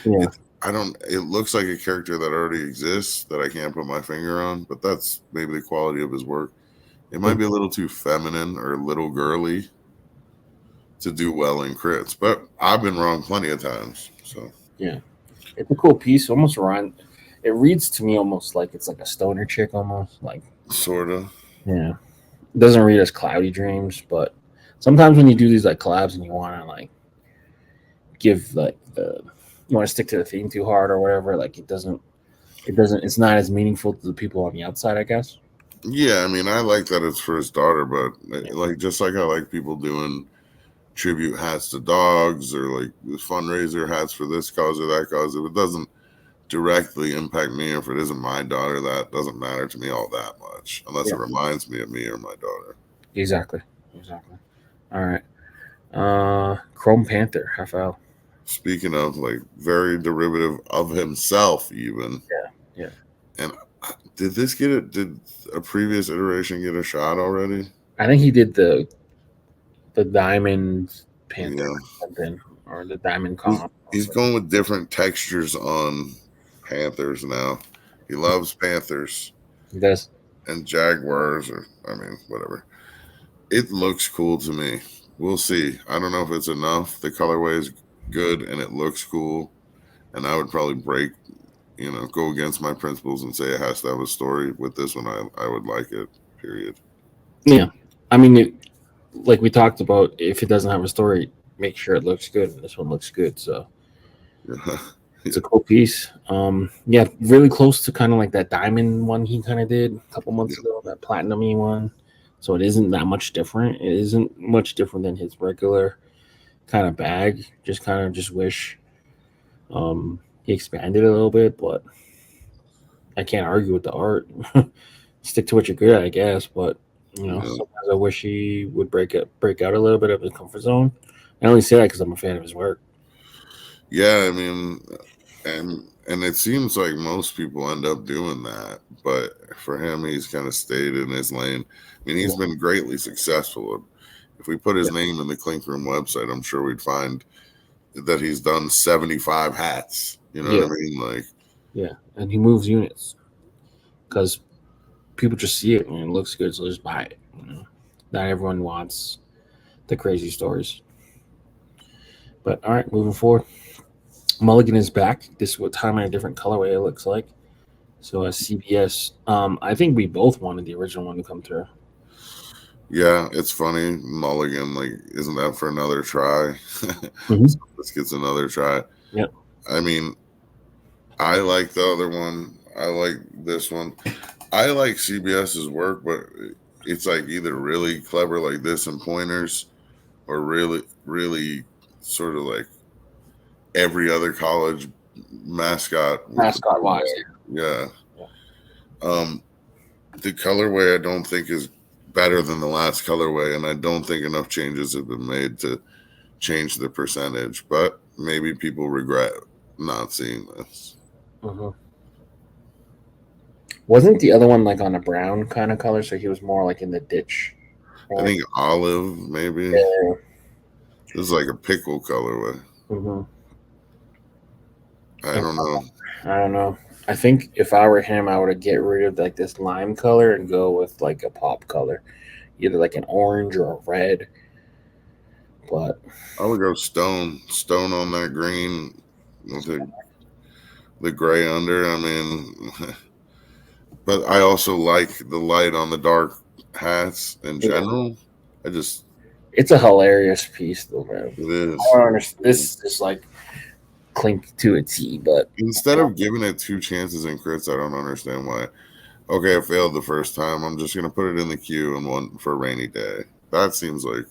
Yeah. I don't. It looks like a character that already exists that I can't put my finger on, but that's maybe the quality of his work. It might be a little too feminine or a little girly to do well in Crits, but I've been wrong plenty of times. So Yeah. It's a cool piece. Almost around. It reads to me almost like it's like a stoner chick, almost like. sort of. Yeah. It doesn't read as Cloudy Dreams, but sometimes when you do these like collabs and you want to like give like you want to stick to the theme too hard or whatever, like it doesn't. It's not as meaningful to the people on the outside, I guess. Yeah, I mean, I like that it's for his daughter, but like just like I like people doing tribute hats to dogs or like fundraiser hats for this cause or that cause. If it doesn't directly impact me, or if it isn't my daughter, that doesn't matter to me all that much, unless it reminds me of me or my daughter. Exactly. All right. Chrome Panther, half out. Speaking of like very derivative of himself, even. Yeah. And Did this get it? Did a previous iteration get a shot already? I think he did the Diamond Panther Yeah. or something, or the Diamond He's, Calm. he's going with different textures on Panthers now. He loves Panthers He does. and Jaguars, or I mean, whatever. It looks cool to me. We'll see. I don't know if it's enough. The colorway is good and it looks cool. And I would probably go against my principles and say it has to have a story. With this one, I would like it, period. Yeah. I mean, like we talked about, if it doesn't have a story, make sure it looks good. And this one looks good. So Yeah. it's a cool piece. Yeah, really close to kind of like that diamond one he kind of did a couple months ago, that platinum-y one. So it isn't that much different. It isn't much different than his regular kind of bag. Just wish he expanded a little bit, but I can't argue with the art. Stick to what you're good at, I guess. But sometimes I wish he would break out a little bit of his comfort zone. I only say that because I'm a fan of his work. Yeah, I mean, and it seems like most people end up doing that, but for him, he's kind of stayed in his lane. I mean, he's been greatly successful. If we put his name in the Clink Room website, I'm sure we'd find that he's done 75 hats. You know what I mean? Like, yeah, and he moves units because people just see it and it looks good, so just buy it. Not everyone wants the crazy stories. But all right, moving forward. Mulligan is back. This time in a different colorway, it looks like. So CBS. I think we both wanted the original one to come through. yeah, it's funny. Mulligan, like, isn't that for another try? Mm-hmm. So this gets another try. Yep. I mean, I like the other one. I like this one. I like CBS's work, but it's like either really clever like this and pointers, or really, really sort of like every other college mascot. Mascot wise. Yeah. The colorway I don't think is better than the last colorway, and I don't think enough changes have been made to change the percentage. But maybe people regret not seeing this. Mm-hmm. Wasn't the other one like on a brown kind of color? So he was more like in the ditch. I think olive, maybe. Yeah. This is like a pickle colorway. Mm-hmm. I don't know. I don't know. I think if I were him, I would get rid of like this lime color and go with like a pop color, either like an orange or a red. But I would go stone on that green with the gray under. I mean, but I also like the light on the dark hats in general. It's a hilarious piece, though, man. It is. I don't understand. This is like Clink to a T, but instead of giving it 2 chances in crits, I don't understand why. Okay, I failed the first time. I'm just gonna put it in the queue and one for a rainy day. That seems like,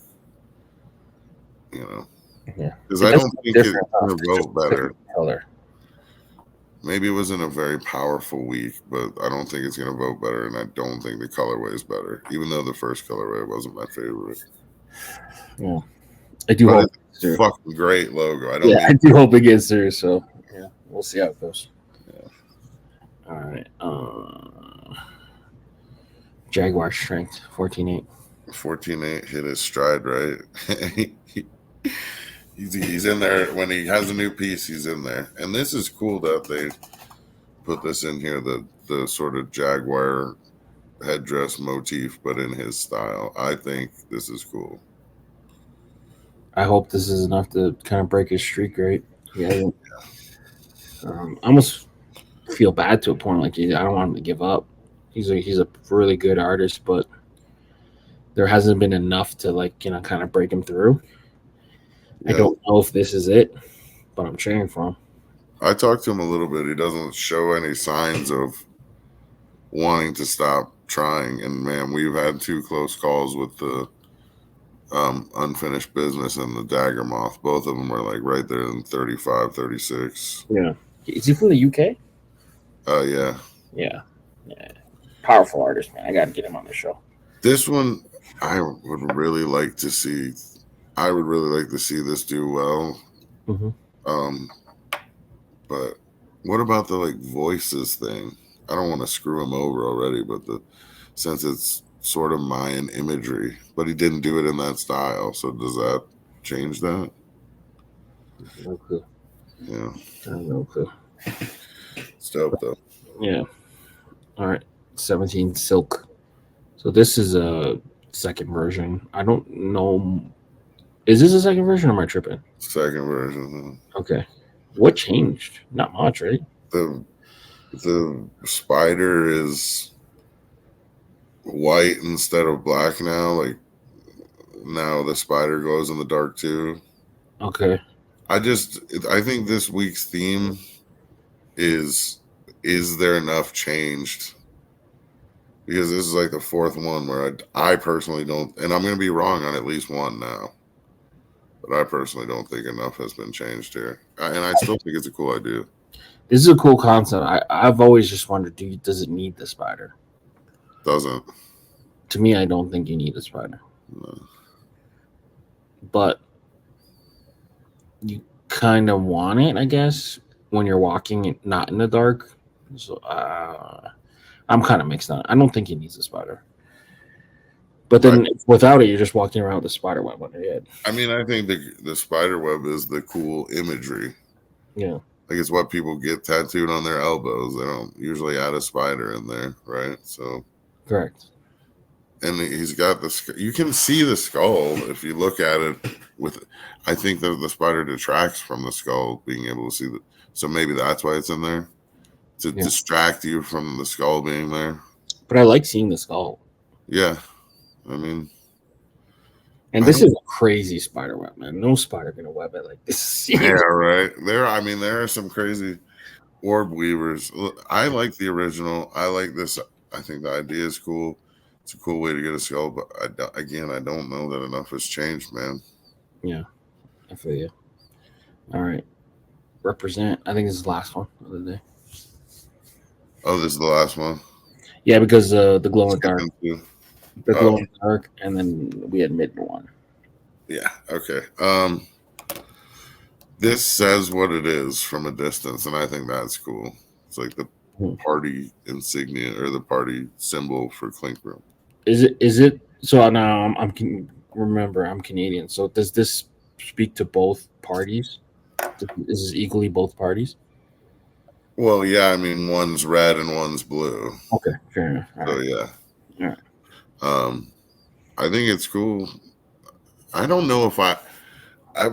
because I don't think it's gonna vote better. Color. Maybe it was in a very powerful week, but I don't think it's gonna vote better, and I don't think the colorway is better, even though the first colorway wasn't my favorite. Yeah, I do hope it's a fucking great logo. I do hope it gets through. So yeah, we'll see how it goes. Yeah. All right. Jaguar strength 14.8. 14.8 hit his stride, right? he's in there when he has a new piece. He's in there, and this is cool that they put this in here. The sort of Jaguar headdress motif, but in his style. I think this is cool. I hope this is enough to kind of break his streak, right? Yeah. I almost feel bad to a point. Like I don't want him to give up. He's a really good artist, but there hasn't been enough to kind of break him through. Yeah. I don't know if this is it, but I'm cheering for him. I talked to him a little bit. He doesn't show any signs of wanting to stop trying. And man, we've had 2 close calls with the Unfinished Business and the Dagger Moth. Both of them are like right there in 35, 36. Yeah. Is he from the UK? Yeah. Yeah. Powerful artist, man. I got to get him on the show. This one, I would really like to see. I would really like to see this do well. Mm-hmm. But what about the voices thing? I don't want to screw him over already, but since it's sort of Mayan imagery, but he didn't do it in that style. So does that change that? No clue. Yeah. No clue. It's dope though. Yeah. All right. 17 silk. So this is a second version. I don't know. Is this a second version or am I tripping? Second version. Okay. What changed? Not much, right? The spider is white instead of black now. Like now the spider glows in the dark too. Okay. I think this week's theme is there enough changed? Because this is like the fourth one where I personally don't, and I'm going to be wrong on at least one now, but I personally don't think enough has been changed here. And I still think it's a cool idea. This is a cool concept. I've always just wondered, does it need the spider? Doesn't. To me, I don't think you need a spider. No. But you kind of want it, I guess, when you're walking not in the dark. So I'm kind of mixed on it. I don't think he needs a spider. But then without it, you're just walking around with a spider web on your head. I mean, I think the spider web is the cool imagery. Yeah. Like it's what people get tattooed on their elbows. They don't usually add a spider in there, right? So correct. And he's got you can see the skull if you look at it with, I think that the spider detracts from the skull being able to see so maybe that's why it's in there to distract you from the skull being there. But I like seeing the skull. Yeah. I mean, and this is a crazy spider web, man. No spider gonna web it like this. Yeah, right. There are some crazy orb weavers. I like the original. I like this. I think the idea is cool. It's a cool way to get a skull, but I don't know that enough has changed, man. Yeah, I feel you. All right, represent. I think this is the last one of the day. Oh, this is the last one. Yeah, because the glow in the dark. The glow in the dark, and then we had mid one. Yeah. Okay. This says what it is from a distance, and I think that's cool. It's like the party insignia or the party symbol for Clink Room. Is it? So now I'm Canadian. So does this speak to both parties? Is this equally both parties? Well, yeah. I mean, one's red and one's blue. Okay, fair enough. So yeah. All right. I think it's cool. I don't know if I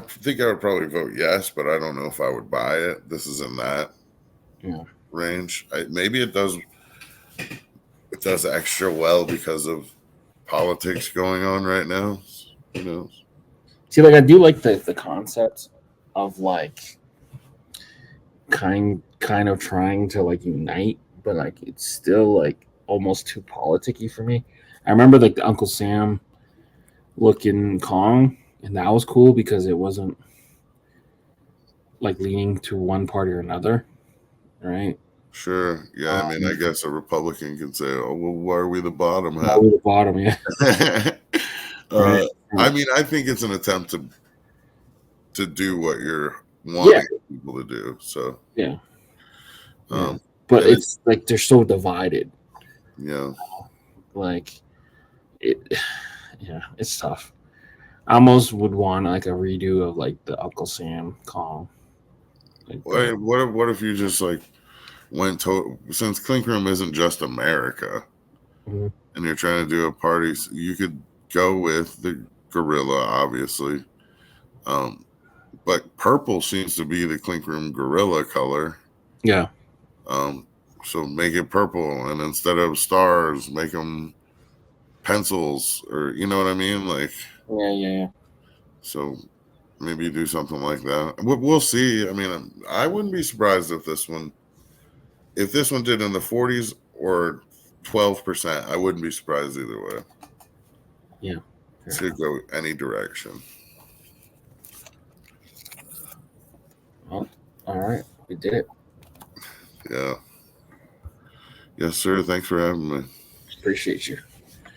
think I would probably vote yes, but I don't know if I would buy it. This is in that range. Maybe it does extra well because of politics going on right now. Who knows? See, like I do like the concept of like kind of trying to like unite, but like it's still like almost too politicky for me. I remember like the Uncle Sam looking Kong, and that was cool because it wasn't like leaning to one party or another, right? Sure. Yeah. I mean, I guess a Republican can say, "Oh, well, why are we the bottom half?" Why are we the bottom, yeah. Right. I mean, I think it's an attempt to do what you're wanting people to do. So yeah. But it's like they're so divided. Yeah. Like it. Yeah, it's tough. I almost would want like a redo of like the Uncle Sam Kong. Like, wait, what if you just like went since Clink Room isn't just America, and you're trying to do a party, you could go with the gorilla, obviously. But purple seems to be the Clink Room gorilla color. Yeah. So make it purple, and instead of stars, make them pencils, or you know what I mean, like. Yeah. So maybe do something like that. We'll see. I mean, I wouldn't be surprised if this one did in the 40s or 12%. I wouldn't be surprised either way. Yeah. It could go any direction. Well, all right. We did it. Yeah. Yes, sir. Thanks for having me. Appreciate you.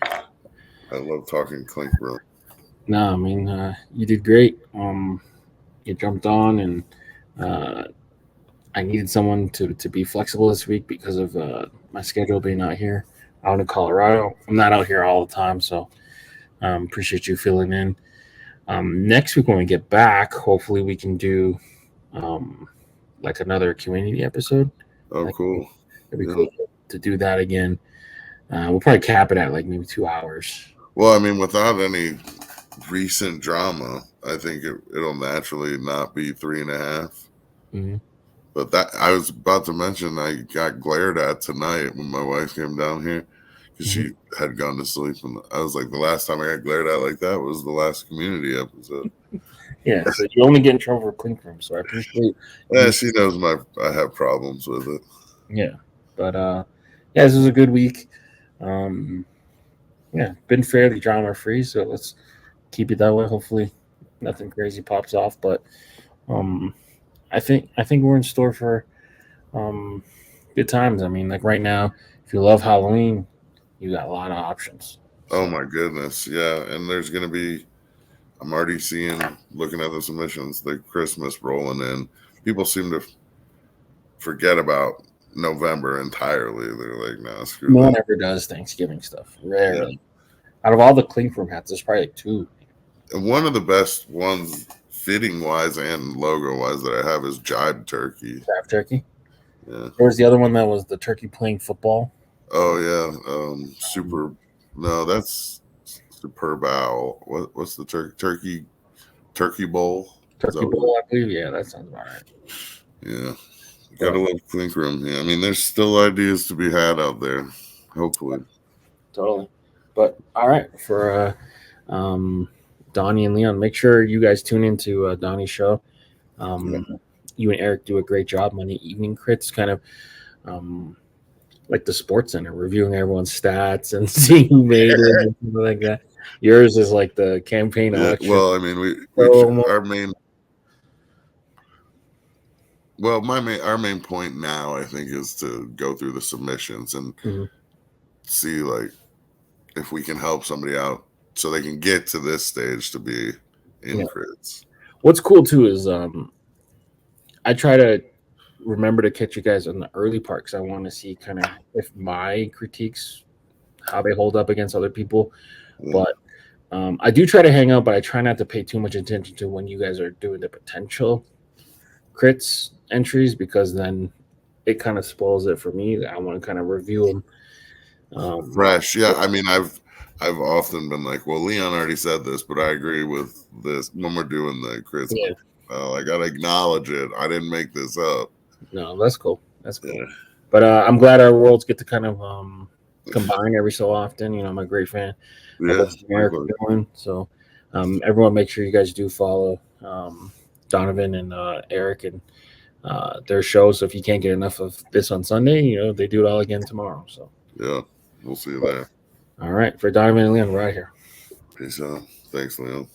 I love talking Clink Room. No, I mean, you did great. You jumped on, and I needed someone to be flexible this week because of my schedule being out here out in Colorado. I'm not out here all the time, so appreciate you filling in. Next week when we get back, hopefully we can do like another community episode. Oh, cool. It'd be cool to do that again. We'll probably cap it at like maybe 2 hours. Well, I mean, without any recent drama, I think it'll naturally not be 3.5. Mm-hmm. But that I was about to mention, I got glared at tonight when my wife came down here because she had gone to sleep, and I was like, the last time I got glared at like that was the last community episode. Yeah, so you only get in trouble for Clink Room, so I appreciate. Yeah, she knows I have problems with it. Yeah, but this was a good week. Been fairly drama free, so let's keep it that way. Hopefully, nothing crazy pops off, but I think we're in store for good times. I mean, like right now, if you love Halloween, you got a lot of options. Oh my goodness, yeah, and there's gonna be. I'm already looking at the submissions, the Christmas rolling in. People seem to forget about November entirely. They're like, nah, screw No that. one ever does Thanksgiving stuff. Rarely. Yeah. Out of all the Clink Room hats, there's probably like 2. And one of the best ones, fitting wise and logo wise, that I have is Jive Turkey. Jive Turkey. Yeah. There was the other one that was the turkey playing football. Oh yeah, super. No, that's Superb Owl. What's the turkey bowl? Turkey bowl, I believe. Yeah, that sounds about right. Yeah, gotta love Clink Room. Yeah, I mean, there's still ideas to be had out there. Hopefully, totally. But all right, for Donnie and Leon, make sure you guys tune into Donnie's show. You and Eric do a great job. Monday Evening Critz, kind of like the Sports Center, reviewing everyone's stats and seeing who made it and something like that. Yours is like the campaign election. Well, I mean, our main point now, I think, is to go through the submissions and see like if we can help somebody out so they can get to this stage to be in crits. What's cool too is I try to remember to catch you guys in the early part because I want to see kind of if my critiques, how they hold up against other people. But I do try to hang out, but I try not to pay too much attention to when you guys are doing the potential crits entries because then it kind of spoils it for me. I want to kind of review them. Fresh. Yeah. I mean, I've often been like, well, Leon already said this, but I agree with this when we're doing the crits. Yeah. I got to acknowledge it. I didn't make this up. No, that's cool. That's cool. Yeah. But I'm glad our worlds get to kind of combine every so often. You know, I'm a great fan. Yeah. Doing. So everyone make sure you guys do follow Donavan and Eric and their shows. So if you can't get enough of this on Sunday, you know, they do it all again tomorrow. So yeah, we'll see you there. All right. For Donavan and Leon, we're out here. Peace out. Thanks, Leon.